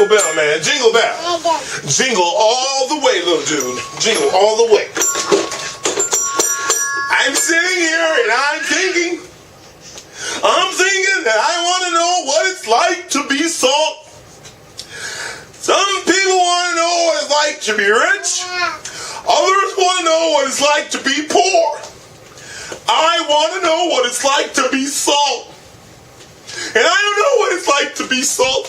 Jingle bell, man. Jingle bell. Jingle all the way, little dude. Jingle all the way. I'm sitting here and I'm thinking that I want to know what it's like to be salt. Some people want to know what it's like to be rich. Others want to know what it's like to be poor. I want to know what it's like to be salt. And I don't know what it's like to be salt.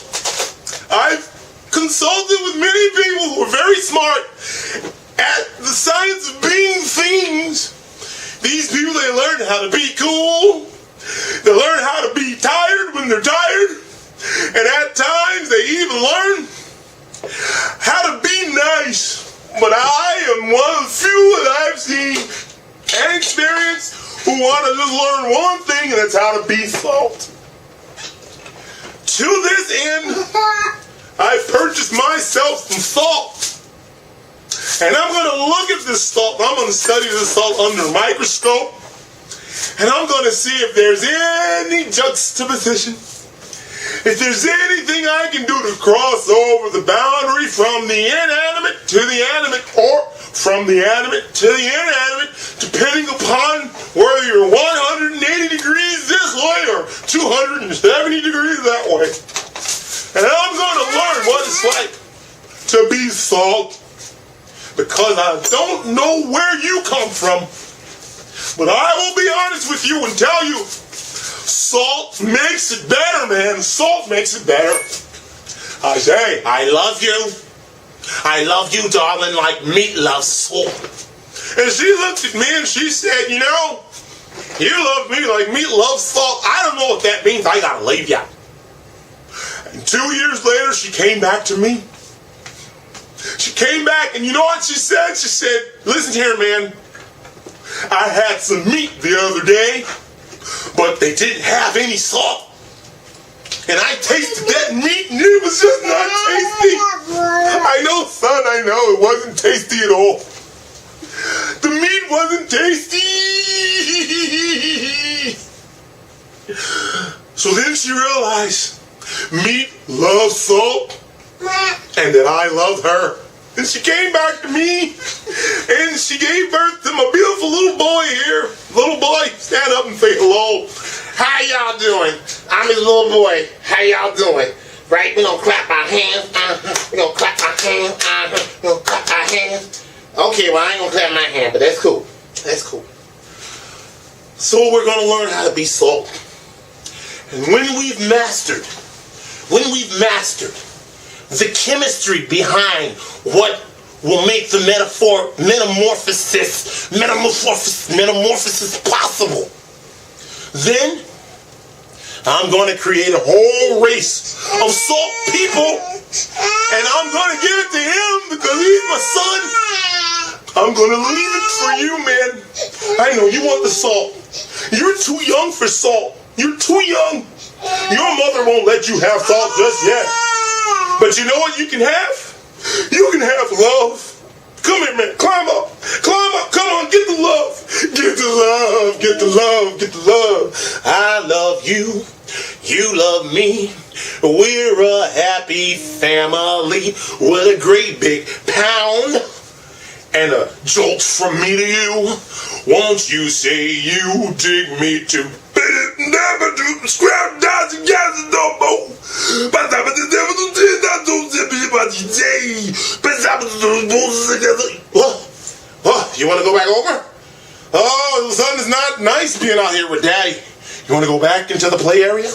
I've consulted with many people who are very smart at the science of being things. These people, they learn how to be cool. They learn how to be tired when they're tired. And at times, they even learn how to be nice. But I am one of the few that I've seen and experienced who want to just learn one thing, and that's how to be salt. To this end, I've purchased myself some salt. And I'm going to look at this salt. I'm going to study this salt under a microscope. And I'm going to see if there's any juxtaposition. If there's anything I can do to cross over the boundary from the inanimate to the animate, or from the animate to the inanimate, depending upon whether you're 180 degrees this way or 270 degrees that way. And I'm going to learn what it's like to be salt, because I don't know where you come from. But I will be honest with you and tell you, salt makes it better, man. Salt makes it better. I say, I love you. I love you, darling, like meat loves salt. And she looked at me and she said, you know, you love me like meat loves salt. I don't know what that means. I gotta leave ya. And 2 years later, she came back to me. She came back, and you know what she said? She said, listen here, man. I had some meat the other day, but they didn't have any salt. And I tasted that meat, and it was just not tasty. I know, son, I know. It wasn't tasty at all. The meat wasn't tasty. So then she realized meat loves salt, and that I loved her. And she came back to me, and she gave birth to my beautiful little boy here. Little boy, stand up and say hello. How y'all doing? I'm his little boy. How y'all doing? Right? We're gonna clap our hands. We're gonna clap our hands. We're gonna clap our hands. Okay, well, I ain't gonna clap my hand, but that's cool. That's cool. So we're gonna learn how to be salt. And when we've mastered the chemistry behind what will make the metamorphosis possible, then I'm going to create a whole race of salt people, and I'm going to give it to him because he's my son. I'm going to leave it for you, man. I know you want the salt. You're too young for salt. You're too young. Your mother won't let you have salt just yet. But you know what you can have? You can have love. Come here, man. Climb up. Climb up. Come on. Get the love. Get the love. Get the love. Get the love. I love you. You love me. We're a happy family with a great big pound and a jolt from me to you. Won't you say you dig me too? Never do scrap down together no more. You want to go back over? Oh, the sun is not nice being out here with Daddy. You want to go back into the play area?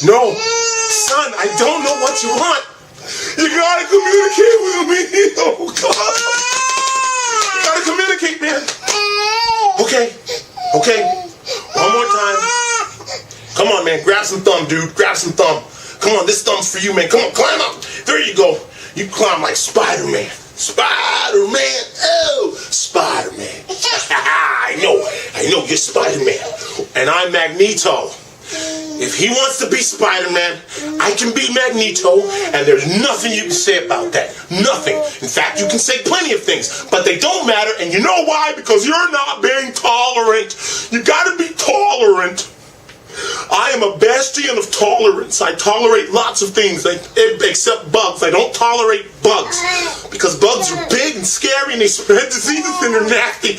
No. Son, I don't know what you want. You gotta communicate with me. Oh, God. You gotta communicate, man. Okay. One more time. Come on, man. Grab some thumb, dude. Grab some thumb. Come on, this thumb's for you, man. Come on, climb up. There you go. You climb like Spider-Man. Spider-Man. Oh, Spider-Man. I know you're Spider-Man. And I'm Magneto. If he wants to be Spider-Man, I can be Magneto, and there's nothing you can say about that. Nothing. In fact, you can say plenty of things, but they don't matter, and you know why? Because you're not being tolerant. You gotta be tolerant. I am a bastion of tolerance. I tolerate lots of things, except bugs. I don't tolerate bugs because bugs are big and scary and they spread diseases and they're nasty.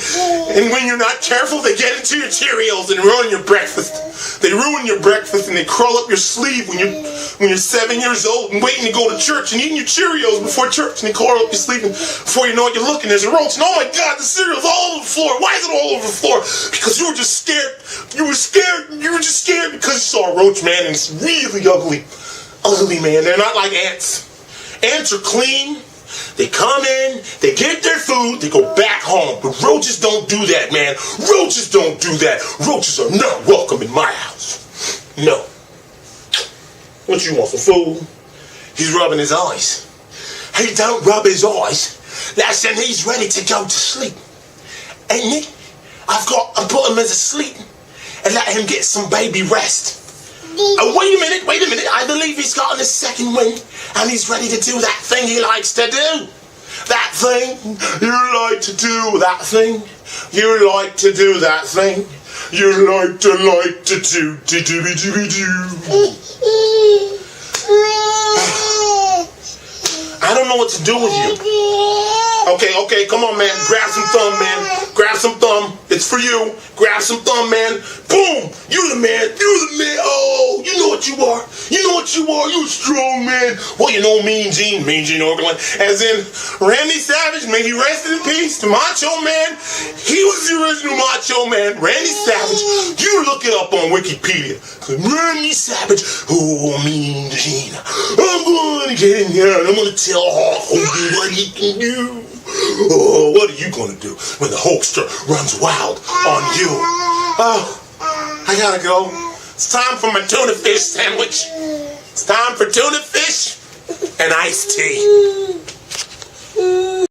And when you're not careful, they get into your Cheerios and ruin your breakfast. They ruin your breakfast and they crawl up your sleeve when you're 7 years old and waiting to go to church and eating your Cheerios before church, and they crawl up your sleeve, and before you know it, you're looking, there's a roach, and oh my God, the cereal's all over the floor. Why is it all over the floor? Because you were just scared. You were just scared because you saw a roach, man, and it's really ugly. Ugly, man. They're not like ants. Ants are clean. They come in, they get their food, they go back home. But roaches don't do that, man. Roaches don't do that. Roaches are not welcome in my house. No. What you want, some food? He's rubbing his eyes. He don't rub his eyes. That's when he's ready to go to sleep. Ain't it? I've put him asleep and let him get some baby rest. Oh, wait a minute. I believe he's gotten his second wind and he's ready to do that thing he likes to do. That thing. You like to do that thing. You like to do that thing. You like to do. I don't know what to do with you. Okay, come on, man. Grab some thumb, man. Grab some thumb. It's for you. Grab some thumb, man. Boom! You the man. Oh, you know what you are. You a strong man. Well, you know Mean Gene Okerlund. As in, Randy Savage, may he rest in peace. The Macho Man. He was the original Macho Man. Randy Savage. You look it up on Wikipedia. Randy Savage. Oh, Mean Gene. I'm going to get in here and I'm going to tell Hulk Hogan what he can do. Oh, what are you going to do when the Hulkster runs wild on you? Oh, I gotta go. It's time for my tuna fish sandwich. It's time for tuna fish and iced tea.